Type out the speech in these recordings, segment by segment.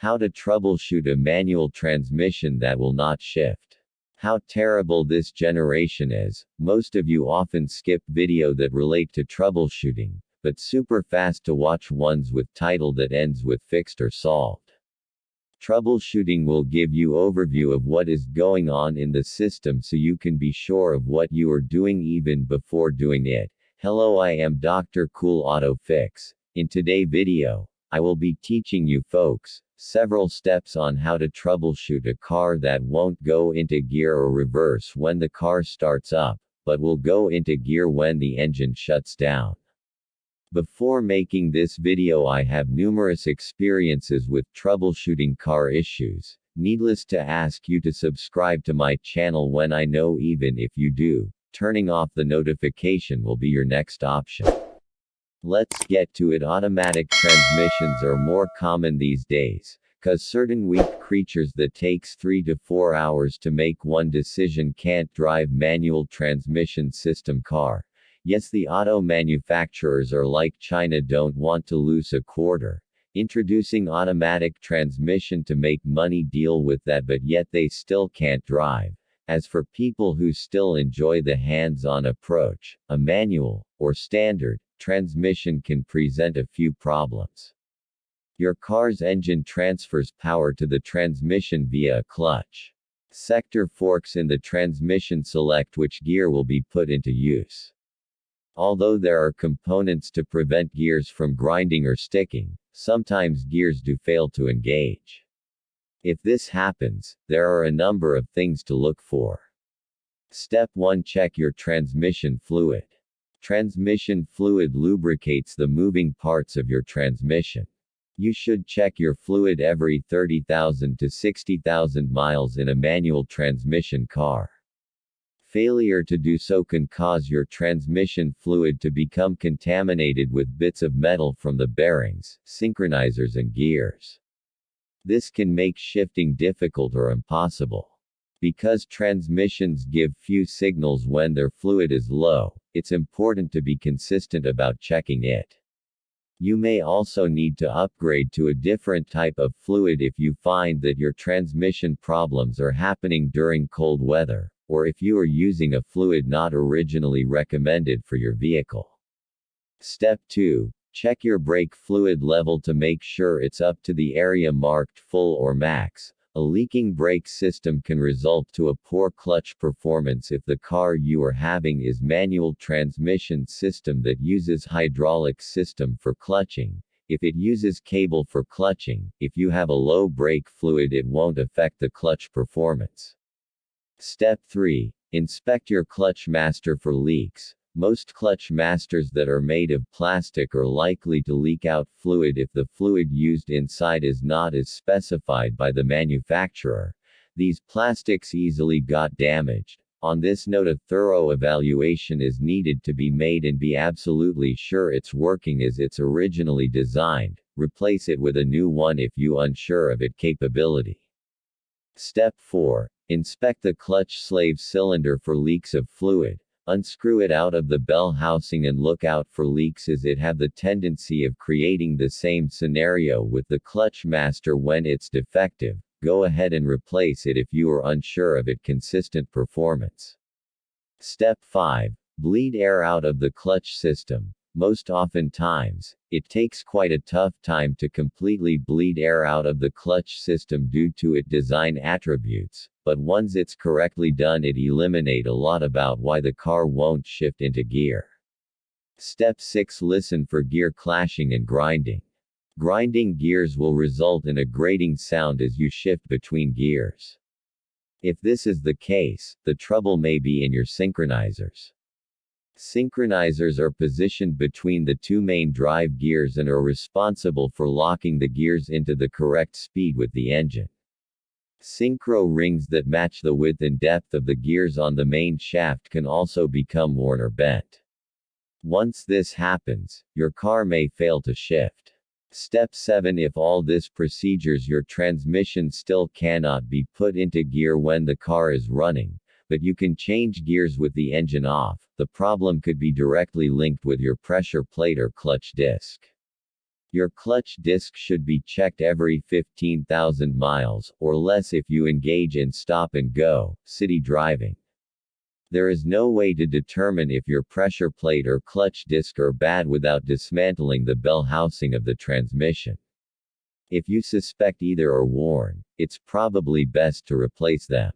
How to troubleshoot a manual transmission that will not shift. How terrible this generation is. Most of you often skip video that relate to troubleshooting, but super fast to watch ones with title that ends with fixed or solved. Troubleshooting will give you overview of what is going on in the system so you can be sure of what you are doing even before doing it. Hello, I am Dr. Cool Auto Fix. In today's video, I will be teaching you folks several steps on how to troubleshoot a car that won't go into gear or reverse when the car starts up, but will go into gear when the engine shuts down. Before making this video, I have numerous experiences with troubleshooting car issues. Needless to ask you to subscribe to my channel when I know even if you do, turning off the notification will be your next option. Let's get to it. Automatic transmissions are more common these days, cause certain weak creatures that takes 3 to 4 hours to make one decision can't drive manual transmission system car. Yes, the auto manufacturers are like China, don't want to lose a quarter, introducing automatic transmission to make money deal with that, but yet they still can't drive. As for people who still enjoy the hands-on approach, a manual, or standard, transmission can present a few problems. Your car's engine transfers power to the transmission via a clutch. Sector forks in the transmission select which gear will be put into use. Although there are components to prevent gears from grinding or sticking, sometimes gears do fail to engage. If this happens, there are a number of things to look for. Step 1. Check your transmission fluid. Transmission fluid lubricates the moving parts of your transmission. You should check your fluid every 30,000 to 60,000 miles in a manual transmission car. Failure to do so can cause your transmission fluid to become contaminated with bits of metal from the bearings, synchronizers and gears. This can make shifting difficult or impossible. Because transmissions give few signals when their fluid is low, it's important to be consistent about checking it. You may also need to upgrade to a different type of fluid if you find that your transmission problems are happening during cold weather, or if you are using a fluid not originally recommended for your vehicle. Step 2. Check your brake fluid level to make sure it's up to the area marked full or max. A leaking brake system can result to a poor clutch performance if the car you are having is manual transmission system that uses hydraulic system for clutching. If it uses cable for clutching, if you have a low brake fluid, it won't affect the clutch performance. Step 3. Inspect your clutch master for leaks. Most clutch masters that are made of plastic are likely to leak out fluid if the fluid used inside is not as specified by the manufacturer. These plastics easily got damaged. On this note, a thorough evaluation is needed to be made and be absolutely sure it's working as it's originally designed. Replace it with a new one if you unsure of its capability. Step 4. Inspect the clutch slave cylinder for leaks of fluid. Unscrew it out of the bell housing and look out for leaks, as it have the tendency of creating the same scenario with the clutch master when it's defective. Go ahead and replace it if you are unsure of its consistent performance. Step 5. Bleed air out of the clutch system. Most often times, it takes quite a tough time to completely bleed air out of the clutch system due to its design attributes, but once it's correctly done, it eliminates a lot about why the car won't shift into gear. Step 6. Listen for gear clashing and grinding. Grinding gears will result in a grating sound as you shift between gears. If this is the case, the trouble may be in your synchronizers. Synchronizers are positioned between the two main drive gears and are responsible for locking the gears into the correct speed with the engine. Synchro rings that match the width and depth of the gears on the main shaft can also become worn or bent. Once this happens, your car may fail to shift. Step 7. If all these procedures, your transmission still cannot be put into gear when the car is running, but you can change gears with the engine off, the problem could be directly linked with your pressure plate or clutch disc. Your clutch disc should be checked every 15,000 miles, or less if you engage in stop-and-go, city driving. There is no way to determine if your pressure plate or clutch disc are bad without dismantling the bell housing of the transmission. If you suspect either are worn, it's probably best to replace them.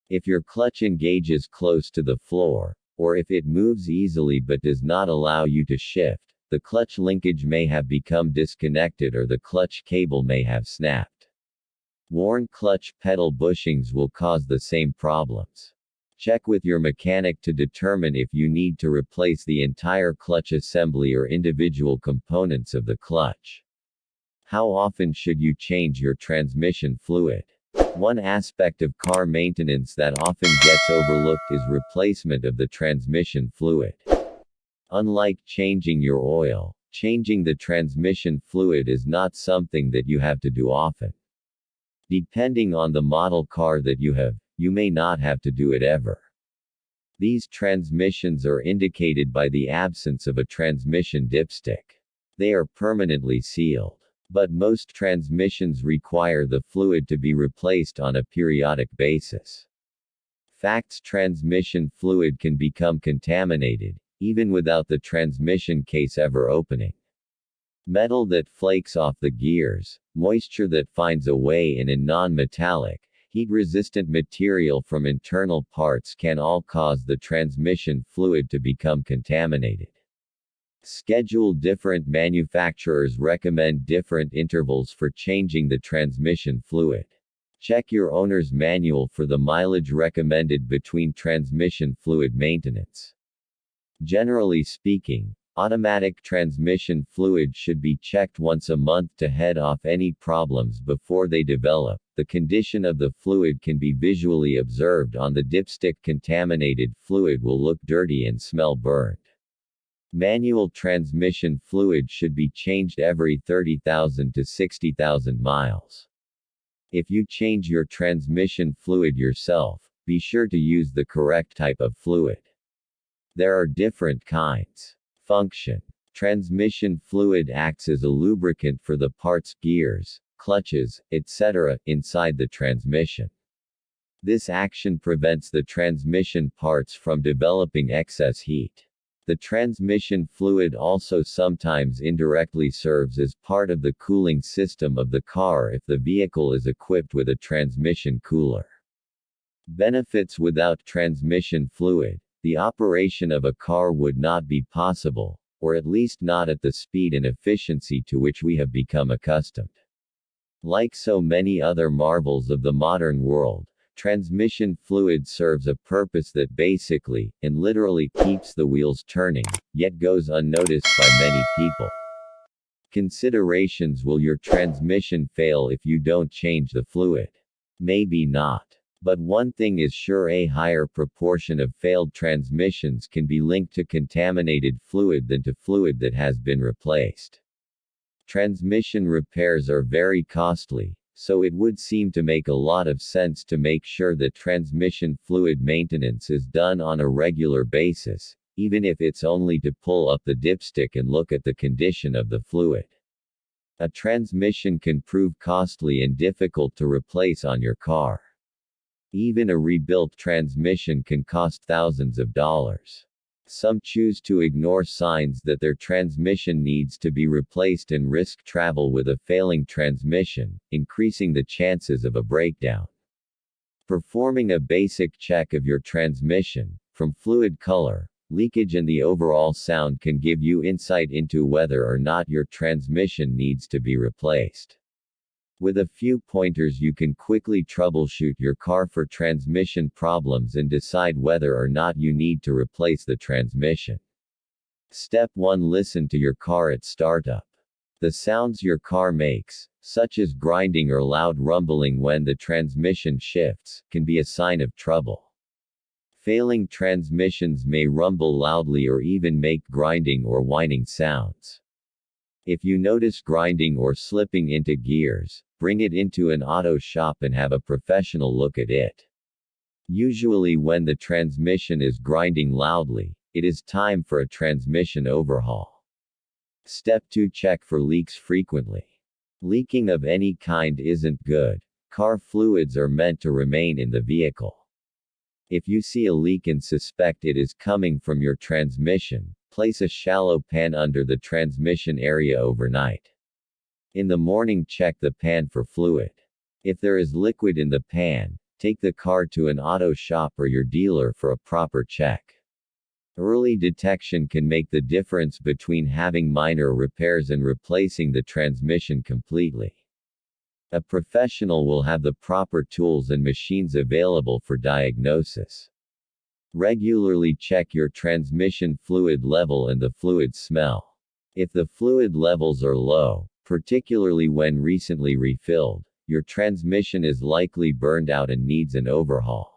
If your clutch engages close to the floor, or if it moves easily but does not allow you to shift, the clutch linkage may have become disconnected or the clutch cable may have snapped. Worn clutch pedal bushings will cause the same problems. Check with your mechanic to determine if you need to replace the entire clutch assembly or individual components of the clutch. How often should you change your transmission fluid? One aspect of car maintenance that often gets overlooked is replacement of the transmission fluid. Unlike changing your oil, changing the transmission fluid is not something that you have to do often. Depending on the model car that you have, you may not have to do it ever. These transmissions are indicated by the absence of a transmission dipstick. They are permanently sealed. But most transmissions require the fluid to be replaced on a periodic basis. Facts: transmission fluid can become contaminated, even without the transmission case ever opening. Metal that flakes off the gears, moisture that finds a way in a non-metallic, heat-resistant material from internal parts can all cause the transmission fluid to become contaminated. Schedule: different manufacturers recommend different intervals for changing the transmission fluid. Check your owner's manual for the mileage recommended between transmission fluid maintenance. Generally speaking, automatic transmission fluid should be checked once a month to head off any problems before they develop. The condition of the fluid can be visually observed on the dipstick. Contaminated fluid will look dirty and smell burned. Manual transmission fluid should be changed every 30,000 to 60,000 miles. If you change your transmission fluid yourself, be sure to use the correct type of fluid. There are different kinds. Function: transmission fluid acts as a lubricant for the parts, gears, clutches, etc., inside the transmission. This action prevents the transmission parts from developing excess heat. The transmission fluid also sometimes indirectly serves as part of the cooling system of the car if the vehicle is equipped with a transmission cooler. Benefits: without transmission fluid, the operation of a car would not be possible, or at least not at the speed and efficiency to which we have become accustomed. Like so many other marvels of the modern world, transmission fluid serves a purpose that basically, and literally, keeps the wheels turning, yet goes unnoticed by many people. Considerations: will your transmission fail if you don't change the fluid? Maybe not. But one thing is sure: a higher proportion of failed transmissions can be linked to contaminated fluid than to fluid that has been replaced. Transmission repairs are very costly, so it would seem to make a lot of sense to make sure that transmission fluid maintenance is done on a regular basis, even if it's only to pull up the dipstick and look at the condition of the fluid. A transmission can prove costly and difficult to replace on your car. Even a rebuilt transmission can cost thousands of dollars. Some choose to ignore signs that their transmission needs to be replaced and risk travel with a failing transmission, increasing the chances of a breakdown. Performing a basic check of your transmission, from fluid color, leakage and the overall sound, can give you insight into whether or not your transmission needs to be replaced. With a few pointers you can quickly troubleshoot your car for transmission problems and decide whether or not you need to replace the transmission. Step 1. Listen to your car at startup. The sounds your car makes, such as grinding or loud rumbling when the transmission shifts, can be a sign of trouble. Failing transmissions may rumble loudly or even make grinding or whining sounds. If you notice grinding or slipping into gears, bring it into an auto shop and have a professional look at it. Usually when the transmission is grinding loudly, it is time for a transmission overhaul. Step 2. Check for leaks frequently. Leaking of any kind isn't good. Car fluids are meant to remain in the vehicle. If you see a leak and suspect it is coming from your transmission, place a shallow pan under the transmission area overnight. In the morning, check the pan for fluid. If there is liquid in the pan, take the car to an auto shop or your dealer for a proper check. Early detection can make the difference between having minor repairs and replacing the transmission completely. A professional will have the proper tools and machines available for diagnosis. Regularly check your transmission fluid level and the fluid smell. If the fluid levels are low, particularly when recently refilled, your transmission is likely burned out and needs an overhaul.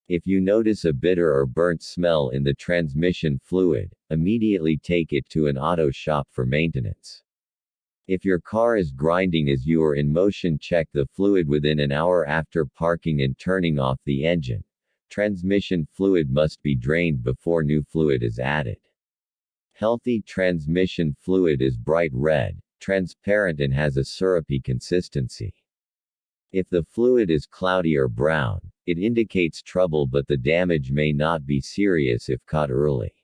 If you notice a bitter or burnt smell in the transmission fluid, immediately take it to an auto shop for maintenance. If your car is grinding as you are in motion, check the fluid within an hour after parking and turning off the engine. Transmission fluid must be drained before new fluid is added. Healthy transmission fluid is bright red, transparent and has a syrupy consistency. If the fluid is cloudy or brown, it indicates trouble, but the damage may not be serious if caught early.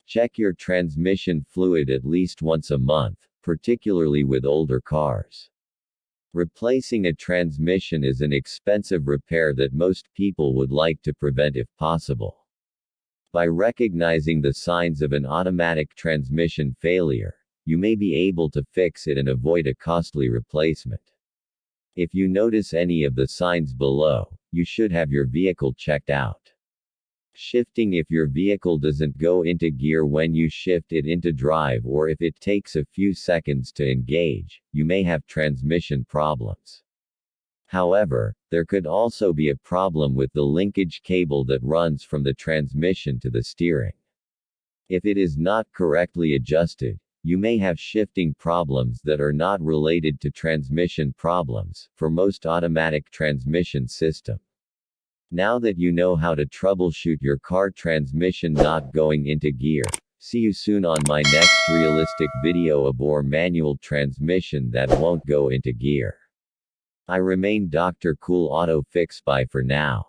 Check your transmission fluid at least once a month, particularly with older cars. Replacing a transmission is an expensive repair that most people would like to prevent if possible. By recognizing the signs of an automatic transmission failure, you may be able to fix it and avoid a costly replacement. If you notice any of the signs below, you should have your vehicle checked out. Shifting: if your vehicle doesn't go into gear when you shift it into drive, or if it takes a few seconds to engage, you may have transmission problems. However, there could also be a problem with the linkage cable that runs from the transmission to the steering. If it is not correctly adjusted, you may have shifting problems that are not related to transmission problems, for most automatic transmission system. Now that you know how to troubleshoot your car transmission not going into gear, see you soon on my next realistic video aboard manual transmission that won't go into gear. I remain Dr. Cool Auto Fix. Bye for now.